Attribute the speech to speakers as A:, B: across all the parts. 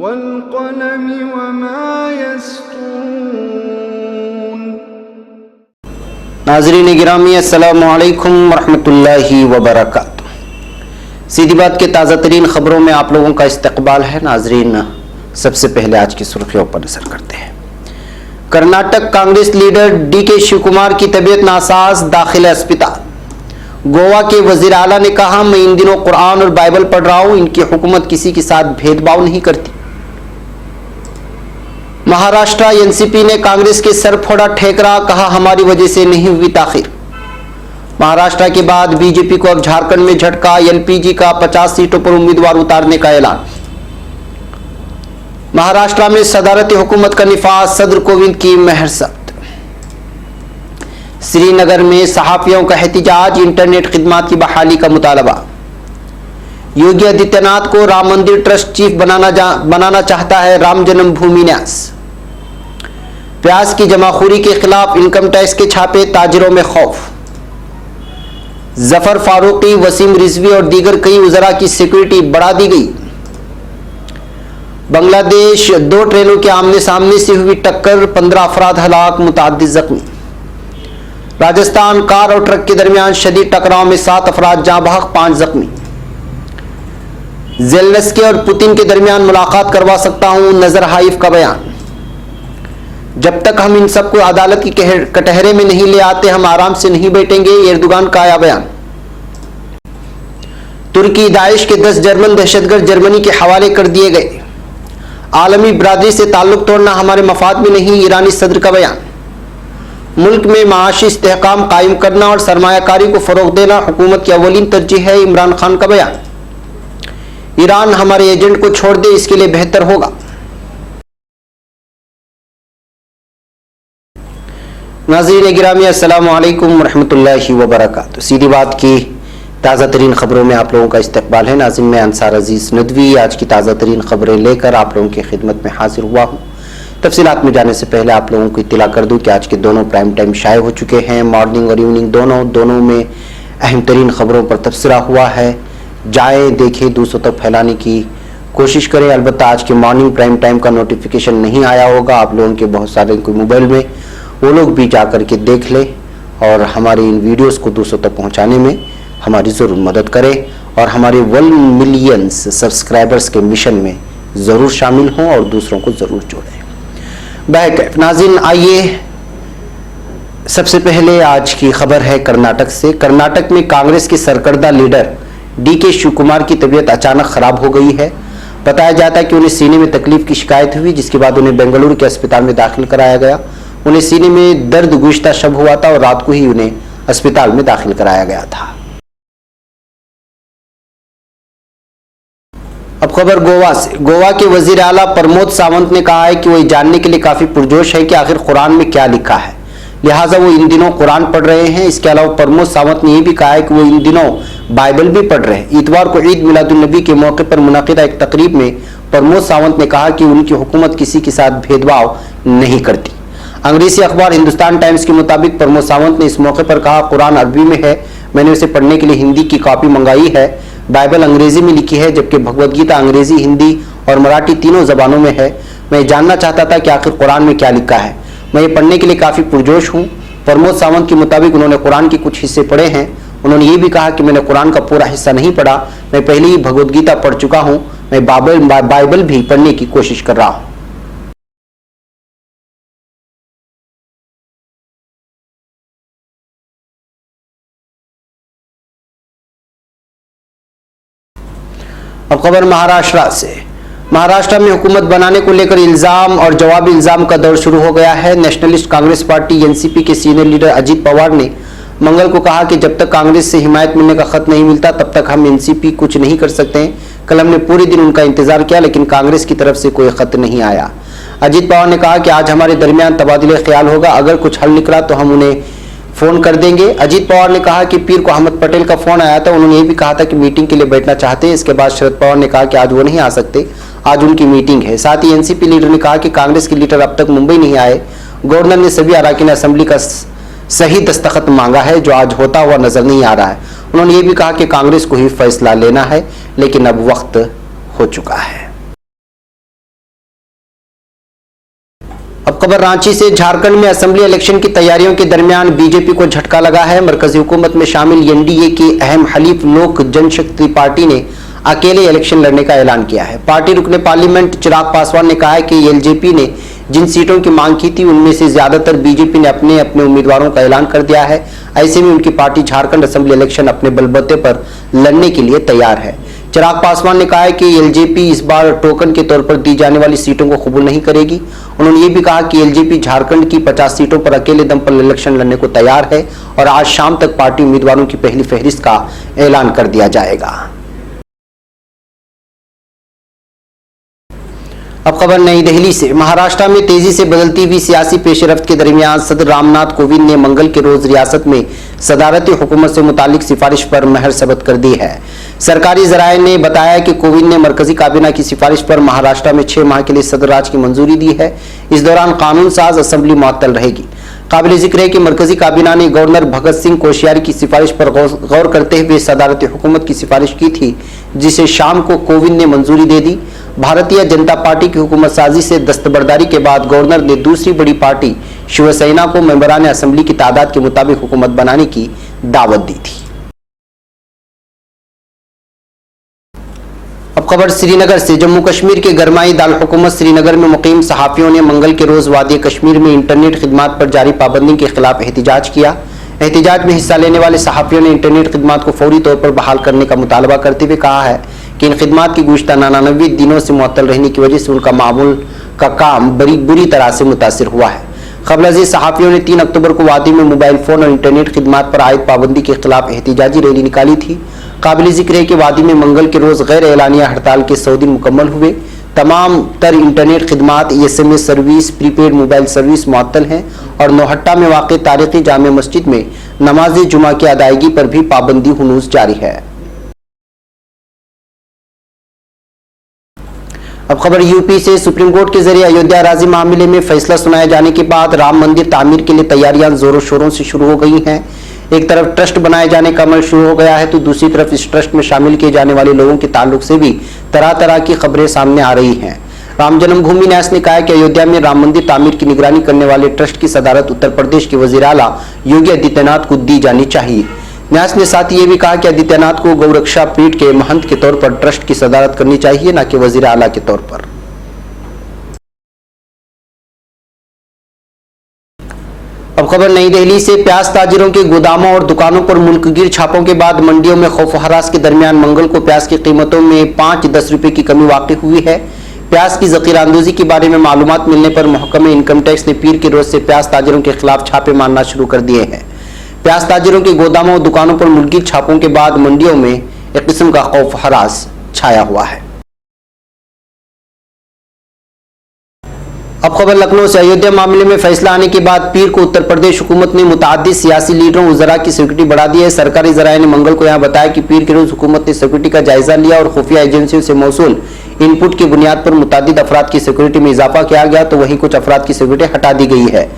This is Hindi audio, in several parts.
A: वल्क़लमि वमा यस्तून।
B: नाज़रीन गिरामी अस्सलामु अलैकुम वरहमतुल्लाहि वबरकातुहू। सीधी बात के ताज़ा तरीन खबरों में आप लोगों का इस्तकबाल है। नाज़रीन, सबसे पहले आज की सुर्खियों पर नजर करते हैं। कर्नाटक कांग्रेस लीडर DK शिवकुमार की तबीयत नासाज, दाखिल अस्पताल। गोवा के वजीर आला ने कहा, मैं इन दिनों कुरान और बाइबल पढ़ रहा हूं, इनकी हुकूमत किसी के साथ भेदभाव नहीं करती। महाराष्ट्र NCP ने कांग्रेस के सर फोड़ा ठेकरा, कहा हमारी वजह से नहीं हुई ताखिर। महाराष्ट्र के बाद बीजेपी को अब झारखंड में झटका, LPG का 50 सीटों पर उम्मीदवार उतारने का ऐलान। महाराष्ट्र में सदारती हुकूमत का निफाज, सदर कोविंद की महरसत। श्रीनगर में सहाफियों का एहतिजाज, इंटरनेट खिदमात की बहाली का मुतालबा। योगी आदित्यनाथ को राम मंदिर ट्रस्ट चीफ बनाना चाहता है राम जन्मभूमि न्यास। प्याज की जमाखोरी के खिलाफ इनकम टैक्स के छापे, ताजिरों में खौफ। जफर फारूकी, वसीम रिजवी और दीगर कई वज़रा की सिक्योरिटी बढ़ा दी गई। बांग्लादेश, 2 ट्रेनों के आमने सामने से हुई टक्कर, 15 अफराद हलाक, मुतअद्दिद जख्मी। राजस्थान, कार और ट्रक के दरमियान शदीद टकराव में 7 अफराद जाँ बहक, 5 जख्मी। ज़ेलेंस्की और पुतिन के दरमियान मुलाकात करवा सकता हूं, नजर हाइफ का बयान। जब तक हम इन सबको अदालत की कटहरे में नहीं ले आते, हम आराम से नहीं बैठेंगे, एर्दोगान का आया बयान। तुर्की, दाइश के 10 जर्मन दहशतगर्द जर्मनी के हवाले कर दिए गए। आलमी बरादरी से ताल्लुक तोड़ना हमारे मफाद में नहीं, ईरानी सदर का बयान। मुल्क में माशी इस्तेहकाम कायम करना और सरमायाकारी को फरोग देना हुकूमत की अवलीन तरजीह है, इमरान खान का बयान। ईरान हमारे एजेंट को छोड़ दे, इसके लिए बेहतर होगा। नाज़रीन गिरामी अस्सलामु अलैकुम वरहमतुल्लाहि वबरकातुहू। सीधी बात की ताज़ा तरीन खबरों में आप लोगों का इस्तकबाल है। नाज़रीन, मैं अंसार अजीज़ नदवी आज की ताज़ा तरीन खबरें लेकर आप लोगों की खिदमत में हाजिर हुआ हूँ। तफसीलात में जाने से पहले आप लोगों को इत्तला कर दूं कि आज के दोनों प्राइम टाइम शाये हो चुके हैं। मॉर्निंग और इवनिंग दोनों में अहम तरीन खबरों पर तबसरा हुआ है। जाएँ, देखें, दूसरों तक फैलाने की कोशिश करें। अलबत्ता आज के मॉर्निंग प्राइम टाइम का नोटिफिकेशन नहीं आया होगा आप लोगों के बहुत सारे के मोबाइल में, वो लोग भी जा कर के देख लें और हमारी इन वीडियोस को दूसरों तक पहुंचाने में हमारी ज़रूर मदद करें और हमारे 1 मिलियन सब्सक्राइबर्स के मिशन में ज़रूर शामिल हों और दूसरों को ज़रूर जोड़ें। बैक नाज़रीन, आइए सबसे पहले आज की खबर है कर्नाटक से। कर्नाटक में कांग्रेस के सरकर्दा लीडर DK शिवकुमार की तबीयत अचानक खराब हो गई है। बताया जाता है कि उन्हें सीने में तकलीफ की शिकायत हुई, जिसके बाद उन्हें बेंगलुरु के अस्पताल में दाखिल कराया गया। उन्हें सीने में दर्द गुज़िश्ता शब हुआ था और रात को ही उन्हें अस्पताल में दाखिल कराया गया था। अब खबर गोवा से। गोवा के वजीर आला प्रमोद सावंत ने कहा है कि वो ये जानने के लिए काफी पुरजोश है कि आखिर कुरान में क्या लिखा है, लिहाजा वो इन दिनों कुरान पढ़ रहे हैं। इसके अलावा प्रमोद सावंत ने यह भी कहा है कि वो इन दिनों बाइबल भी पढ़ रहे हैं। इतवार को ईद मिलादुन्नबी के मौके पर मुनक़िदा एक तकरीब में प्रमोद सावंत ने कहा कि उनकी हुकूमत किसी के साथ भेदभाव नहीं करती। अंग्रेजी अखबार हिंदुस्तान टाइम्स के मुताबिक प्रमोद सावंत ने इस मौके पर कहा, कुरान अरबी में है, मैंने उसे पढ़ने के लिए हिंदी की कॉपी मंगाई है। बाइबल अंग्रेजी में लिखी है, जबकि भगवद गीता अंग्रेजी, हिंदी और मराठी तीनों जबानों में है। मैं जानना चाहता था कि आखिर कुरान में क्या लिखा है। मैं ये पढ़ने के लिए काफ़ी पुरजोश हूँ। प्रमोद सावंत के मुताबिक उन्होंने कुरान के कुछ हिस्से पढ़े हैं। उन्होंने ये भी कहा कि मैंने कुरान का पूरा हिस्सा नहीं पढ़ा, मैं पहले ही भगवद गीता पढ़ चुका हूँ। मैं बाइबल भी पढ़ने की कोशिश कर रहा हूँ। अब खबर महाराष्ट्र से। महाराष्ट्र में हुकूमत बनाने को लेकर इल्जाम और जवाबी इल्जाम का दौर शुरू हो गया है। नेशनलिस्ट कांग्रेस पार्टी NCP के सीनियर लीडर अजित पवार ने मंगल को कहा कि जब तक कांग्रेस से हिमायत मिलने का खत नहीं मिलता तब तक हम NCP कुछ नहीं कर सकते हैं। कल हमने पूरे दिन उनका इंतजार किया, लेकिन कांग्रेस की तरफ से कोई खत नहीं आया। अजित पवार ने कहा कि आज हमारे दरमियान तबादले ख्याल होगा, अगर कुछ हल निकला तो हम उन्हें फोन कर देंगे। अजित पवार ने कहा कि पीर को अहमद पटेल का फोन आया था, उन्होंने ये भी कहा था कि मीटिंग के लिए बैठना चाहते हैं। इसके बाद शरद पवार ने कहा कि आज वो नहीं आ सकते, आज उनकी मीटिंग है। साथ ही NCP लीडर ने कहा कि कांग्रेस के लीडर अब तक मुंबई नहीं आए। गवर्नर ने सभी अराकीन असेंबली का सही दस्तखत मांगा है, जो आज होता हुआ नजर नहीं आ रहा है। उन्होंने ये भी कहा कि कांग्रेस को ही फैसला लेना है, लेकिन अब वक्त हो चुका है। अब खबर रांची से। झारखंड में असेंबली इलेक्शन की तैयारियों के दरमियान बीजेपी को झटका लगा है। मरकजी हुकूमत में शामिल एनडीए की अहम हलीफ लोक जनशक्ति पार्टी ने अकेले इलेक्शन लड़ने का ऐलान किया है। पार्टी रुकने पार्लियामेंट चिराग पासवान ने कहा है कि एलजेपी ने जिन सीटों की मांग की थी उनमें से ज्यादातर बीजेपी ने अपने अपने उम्मीदवारों का ऐलान कर दिया है। ऐसे में उनकी पार्टी झारखंड असेंबली इलेक्शन अपने बलबूते पर लड़ने के लिए तैयार है। चिराग पासवान ने कहा है कि एलजेपी इस बार टोकन के तौर पर दी जाने वाली सीटों को कबूल नहीं करेगी। उन्होंने ये भी कहा कि एलजेपी झारखंड की 50 सीटों पर अकेले दम पर इलेक्शन लड़ने को तैयार है और आज शाम तक पार्टी उम्मीदवारों की पहली फहरिस्त का ऐलान कर दिया जाएगा। अब खबर नई दिल्ली से। महाराष्ट्र में तेजी से बदलती हुई सियासी पेशरफ्त के दरमियान सदर रामनाथ कोविंद ने मंगल के रोज रियासत में सदारती हुकूमत से मुतालिक सिफारिश पर महर सबत कर दी है। सरकारी जराये ने बताया कि कोविंद ने मरकजी काबीना की सिफारिश पर महाराष्ट्र में 6 माह के लिए सदर राज की मंजूरी दी है। इस दौरान कानून साज असेंबली मुअत्तल रहेगी। काबिल जिक्र है कि मरकजी काबीना ने गवर्नर भगत सिंह कोश्यारी की सिफारिश पर गौर करते हुए सदारती हुकूमत की सिफारिश की थी, जिसे शाम को कोविंद ने मंजूरी दे दी। भारतीय जनता पार्टी की हुकूमत साजी से दस्तबरदारी के बाद गवर्नर ने दूसरी बड़ी पार्टी शिवसेना को मेंबरान असेंबली की तादाद के मुताबिक हुकूमत बनाने की दावत दी थी। अब खबर श्रीनगर से। जम्मू कश्मीर के गरमाई दाल हुकूमत श्रीनगर में मुकीम सहाफियों ने मंगल के रोज वादी कश्मीर में इंटरनेट खिदमात पर जारी पाबंदी के खिलाफ एहतजाज किया। एहतजाज में हिस्सा लेने वाले सहाफियों ने इंटरनेट खिदमात को फौरी तौर पर बहाल करने का मुतालबा करते हुए कहा है कि इन खिदमात की गुज़श्ता 99 दिनों से मुअत्तल रहने की वजह से उनका मामूल का काम बड़ी बुरी तरह से मुतासिर हुआ है। खबर अजीज सहाफियों ने 3 अक्टूबर को वादी में मोबाइल फोन और इंटरनेट खिदमात पर आयद पाबंदी के खिलाफ एहतजाजी रैली निकाली थी। काबिल जिक्र है कि वादी में मंगल के रोज गैर एलानिया हड़ताल के 100 दिन मुकम्मल हुए। तमाम तर इंटरनेट खिदमात, SMS service, prepaid mobile service मुअत्तल हैं और नौहट्टा में वाक़ तारीख़ी जामे मस्जिद में नमाज जुमा की अदायगी पर भी पाबंदी हुनूस जारी है। अब खबर यूपी से। सुप्रीम कोर्ट के जरिए अयोध्या राजी मामले में फैसला सुनाए जाने के बाद राम मंदिर तामीर के लिए तैयारियां जोरों शोरों से शुरू हो गई हैं। एक तरफ ट्रस्ट बनाए जाने का अमल शुरू हो गया है तो दूसरी तरफ इस ट्रस्ट में शामिल किए जाने वाले लोगों के ताल्लुक से भी तरह तरह की खबरें सामने आ रही हैं। राम जन्मभूमि न्यास ने कहा है कि अयोध्या में राम मंदिर तामीर की निगरानी करने वाले ट्रस्ट की सदारत उत्तर प्रदेश के वजीर आला योगी आदित्यनाथ को दी जानी चाहिए। न्यास ने साथ ही ये भी कहा कि आदित्यनाथ को गौरक्षा पीठ के महंत के तौर पर ट्रस्ट की सदारत करनी चाहिए, न कि वजीर आला के तौर पर। अब खबर नई दिल्ली से। प्याज ताजिरों के गोदामों और दुकानों पर मुल्कगीर छापों के बाद मंडियों में खौफ हरास के दरमियान मंगल को प्याज की कीमतों में 5-10 रुपए की कमी वाक़ई हुई है। प्याज की ज़ख़ीराअंदोज़ी के बारे में मालूमात मिलने पर महकमे इनकम टैक्स ने पीर के रोज से प्याज ताजिरों के खिलाफ छापे मारना शुरू कर दिए हैं। प्याज ताजिरों के गोदामों और दुकानों पर मुल्की छापों के बाद मंडियों में एक किस्म का खौफ हरास छाया हुआ है। अब खबर लखनऊ से। अयोध्या मामले में फैसला आने के बाद पीर को उत्तर प्रदेश हुकूमत ने मुताद्दिद सियासी लीडरों उज़रा की सिक्योरिटी बढ़ा दी है। सरकारी जराये ने मंगल को यहां बताया कि पीर के रोज हुकूमत ने सिक्योरिटी का जायजा लिया और खुफिया एजेंसियों से मौसूल इनपुट की बुनियाद पर मुताद्दिद अफराद की सिक्योरिटी में इजाफा किया गया तो वहीं कुछ अफराद की सिक्योरिटी हटा दी गई है।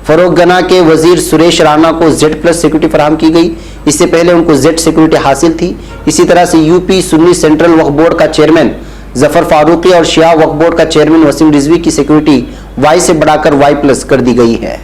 B: फरोगना के वजीर सुरेश राणा को Z+ सिक्योरिटी फराहम की गई। इससे पहले उनको Z सिक्योरिटी हासिल थी। इसी तरह से यूपी सुन्नी सेंट्रल वक्फ बोर्ड का चेयरमैन जफर फारूकी और शिया वक्फ बोर्ड का चेयरमैन वसीम रिजवी की सिक्योरिटी Y से बढ़ाकर Y+ कर दी गई है।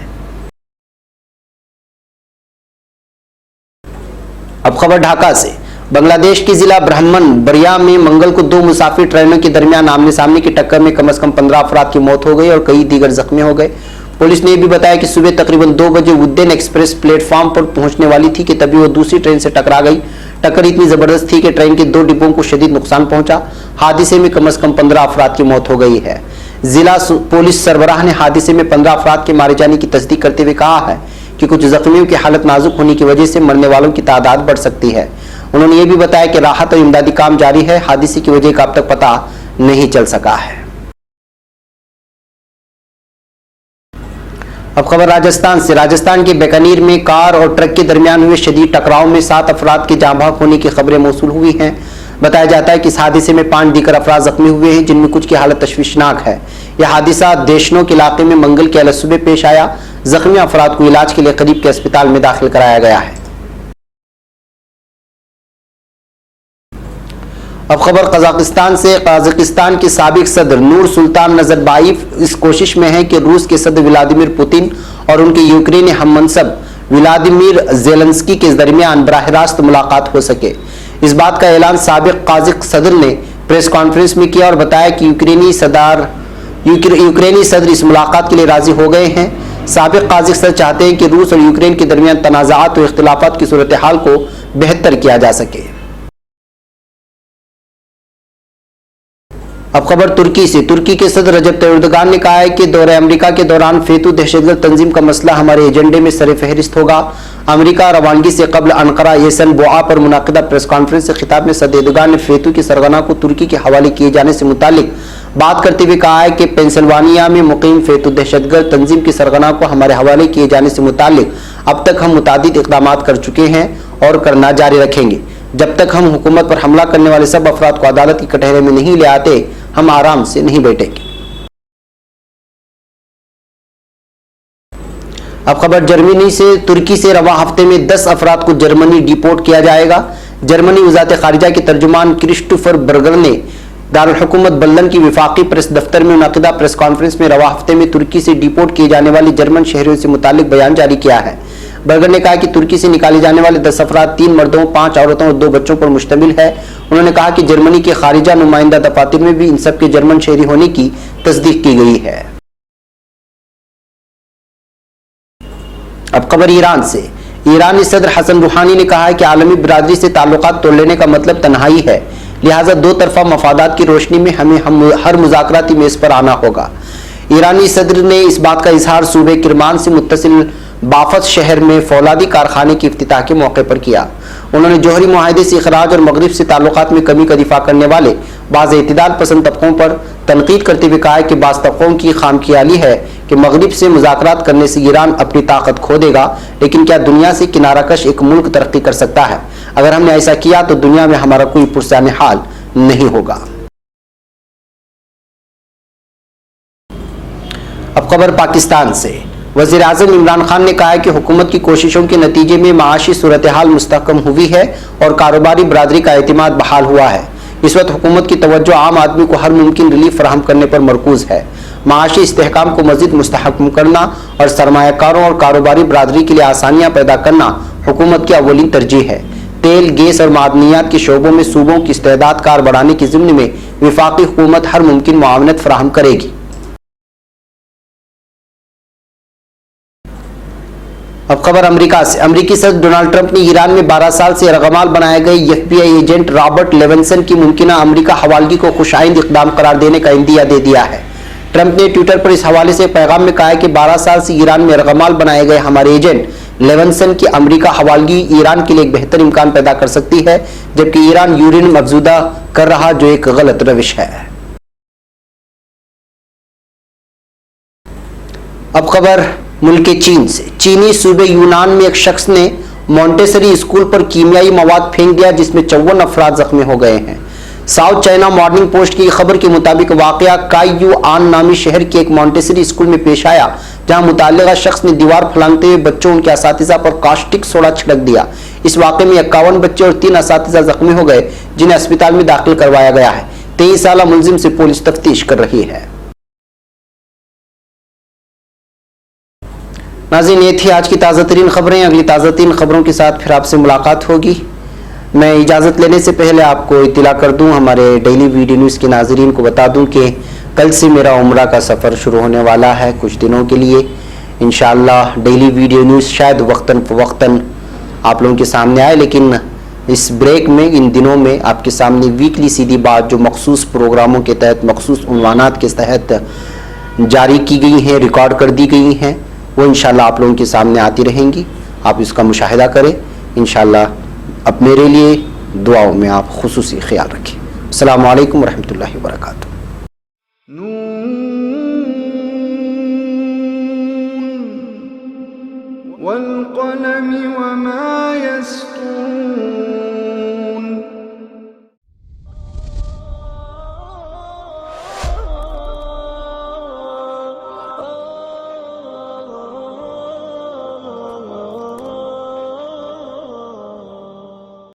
B: अब खबर ढाका से। बांग्लादेश के जिला ब्राह्मण बरिया में मंगल को 2 मुसाफिर ट्रेनों के दरमियान आमने सामने की टक्कर में कम से कम 15 अफराद की मौत हो गई और कई दीगर जख्मी हो गए। पुलिस ने यह भी बताया कि सुबह तकरीबन 2 बजे उद्देन एक्सप्रेस प्लेटफॉर्म पर पहुंचने वाली थी कि तभी वो दूसरी ट्रेन से टकरा गई। टक्कर इतनी जबरदस्त थी कि ट्रेन के 2 डिब्बों को शदीद नुकसान पहुंचा। हादसे में कम से कम 15 अफराद की मौत हो गई है। जिला पुलिस सरबराह ने हादसे में 15 अफराद के मारे जाने की तस्दीक करते हुए कहा है कि कुछ जख्मियों की हालत नाजुक होने की वजह से मरने वालों की तादाद बढ़ सकती है। उन्होंने ये भी बताया कि राहत और इमदादी काम जारी है। हादसे की वजह का अब तक पता नहीं चल सका है। अब खबर राजस्थान से। राजस्थान के बीकानेर में कार और ट्रक के दरमियान हुए शदीद टकराव में 7 अफराद के जाँ बहक होने की खबरें मौसूल हुई हैं। बताया जाता है कि इस हादसे में 5 दीगर अफराद जख्मी हुए हैं, जिनमें कुछ की हालत तशवीशनाक है। यह हादसा देशनों के इलाके में मंगल के अलसुबह पेश आया। जख्मी अफराद को इलाज के लिए करीब के अस्पताल में दाखिल कराया गया है। अब खबर कजाकिस्तान से। कजाकिस्तान के साबिक सदर नूर सुल्तान नजरबाइव इस कोशिश में है कि रूस के सदर व्लादिमीर पुतिन और उनके यूक्रेनी हममनसब व्लादिमीर जेलेंस्की के दरमियान बराह रास्त मुलाकात हो सके। इस बात का ऐलान साबिक काज़ाक सदर ने प्रेस कॉन्फ्रेंस में किया और बताया कि यूक्रेनी सदर इस मुलाकात के लिए राजी हो गए हैं। साबिक काज़ाक सदर चाहते हैं कि रूस और यूक्रेन के दरमियान तनाज़ात और इख्तिलाफात की सूरत हाल को बेहतर किया जा सके। अब खबर तुर्की से। तुर्की के सदर रजब तय्यिप एर्दोगान ने कहा है कि दौरे अमेरिका के दौरान फेतू दहशतगर्द तंजीम का मसला हमारे एजेंडे में सर फहरिस्त होगा। अमेरिका रवानगी से कबल अनकरा येसन बोआ पर मुनाकिदा प्रेस कॉन्फ्रेंस से खिताब में सदर एर्दोगान ने फेतू की सरगना को तुर्की के हवाले किए जाने से मुतालिक बात करते हुए कहा है कि पेंसिल्वानिया में मुकीम फेतू दहशतगर्द तंजीम की सरगना को हमारे हवाले किए जाने से मुतालिक अब तक हम मुतादिद इक़दाम कर चुके हैं और करना जारी रखेंगे। जब तक हम हुकूमत पर हमला करने वाले सब अफराद को अदालत की कटहरे में नहीं ले आते, हम आराम से नहीं बैठेंगे। अब खबर जर्मनी से। तुर्की से रवा हफ्ते में 10 अफराद को जर्मनी डिपोर्ट किया जाएगा। जर्मनी वज़ारत खारिजा के तर्जुमान क्रिस्टोफर बर्गर ने दारुल हुकूमत बल्दन की विफाकी प्रेस दफ्तर में मुनक़िदा प्रेस कॉन्फ्रेंस में रवा हफ्ते में तुर्की से डिपोर्ट किए जाने वाले जर्मन शहरियों से मुतालिक बयान जारी किया है। बर्गर ने कहा कि तुर्की से निकाले जाने वाले 10 अफराद 3 मर्दों, 5 औरतों और 2 बच्चों पर मुश्तमिल है। उन्होंने कहा कि जर्मनी के खारिजा नुमाइंदा दफातर में भी इन सब के जर्मन शहरी होने की तस्दीक की गई है। अब खबर ईरान से। ईरानी सदर हसन रूहानी ने कहा है कि आलमी बिरादरी से ताल्लुकात तोड़ लेने का मतलब तन्हाई है, लिहाजा दो तरफा मफादात की रोशनी में हमें हर मुज़ाकराती मेज पर आना होगा। ईरानी सदर ने इस बात का इजहार सूबे किरमान से मुत्तसिल बाफत शहर में फौलादी कारखाने की इफ्तिताह के मौके पर किया। उन्होंने जोहरी मुआहदे से इखराज और मगरिब से ताल्लुकात में कमी का दिफा करने वाले बाज़ इत्तिदाल पसंद तबकों पर तनकीद करते हुए कहा कि बाज़ तबकों की खामखियाली है कि मगरिब से मुज़ाकरात करने से ईरान अपनी ताकत खो देगा, लेकिन क्या दुनिया से किनाराकश एक मुल्क तरक्की कर सकता है? अगर हमने ऐसा किया तो दुनिया में हमारा कोई पुरसान हाल नहीं होगा। अब खबर पाकिस्तान से। वज़ीर आज़म इमरान खान ने कहा है कि हुकूमत की कोशिशों के नतीजे में माशी सूरत हाल मुस्तहकम हुई है और कारोबारी बरादरी का एतमाद बहाल हुआ है। इस वक्त हुकूमत की तवज्जो आम आदमी को हर मुमकिन रिलीफ फराहम करने पर मरकूज है। माशी इस्तेहकाम को मज़ीद मुस्तहकम करना और सरमायाकारों और कारोबारी बरादरी के लिए आसानियाँ पैदा करना हुकूमत की अव्वलीन तरजीह है। तेल, गैस और मादनियात के शोबों में सूबों की इस्तेदाद कार बढ़ाने के ज़िम्न में विफाकी हुकूमत हर मुमकिन मुआवनत फराहम करेगी। अब खबर अमेरिका से। अमेरिकी सदर डोनाल्ड ट्रंप ने ईरान में 12 साल से रगमाल बनाए गए FBI एजेंट रॉबर्ट लेवेंसन की मुमकिना अमेरिका हवालगी को खुशाइंद इक़दाम करार देने का इंदिया दे दिया है। ट्रंप ने ट्विटर पर इस हवाले से पैगाम में कहा है कि 12 साल से ईरान में रगमाल बनाए गए हमारे एजेंट लेवेंसन की अमेरिका हवालगी ईरान के लिए एक बेहतर इम्कान पैदा कर सकती है, जबकि ईरान यूरेनियम अफजुदा कर रहा जो एक गलत रविश है। अब खबर मुल्क चीन से। चीनी सूबे यूनान में एक शख्स ने मॉन्टेसरी स्कूल पर कीमियाई मवाद फेंक दिया, जिसमें 54 अफराद जख्मी हो गए हैं। साउथ चाइना मॉर्निंग पोस्ट की खबर के मुताबिक वाकया काईयू आन नामी शहर के एक मॉन्टेसरी स्कूल में पेश आया, जहां मुताल्लिका शख्स ने दीवार फलांगते हुए बच्चों उनके असातिज़ा पर कास्टिक सोडा छिड़क दिया। इस वाक़े में 51 बच्चे और 3 असातिज़ा जख्मी हो गए, जिन्हें अस्पताल में दाखिल करवाया गया है। 23 साला मुलजिम से पुलिस तफ्तीश कर रही है। नाज़रीन, ये थी आज की ताज़ा तरीन खबरें। अगली ताज़ा तरीन खबरों के साथ फिर आपसे मुलाकात होगी। मैं इजाज़त लेने से पहले आपको इत्तला कर दूं, हमारे डेली वीडियो न्यूज़ के नाज़रीन को बता दूं कि कल से मेरा उम्रा का सफ़र शुरू होने वाला है कुछ दिनों के लिए। इंशाअल्लाह डेली वीडियो न्यूज़ शायद वक्तन फ़वक्तन आप लोगों के सामने आए, लेकिन इस ब्रेक में, इन दिनों में आपके सामने वीकली सीधी बात जो मखसूस प्रोग्रामों के तहत, मखसूस उन्वानात के तहत जारी की गई हैं, रिकॉर्ड कर दी गई हैं, वो इंशाल्लाह आप लोगों के सामने आती रहेंगी। आप इसका मुशाहिदा करें इंशाल्लाह। अब मेरे लिए दुआओं में आप खुसूसी ख्याल रखें। अस्सलामु अलैकुम रहमतुल्लाहि व बरकातुहू।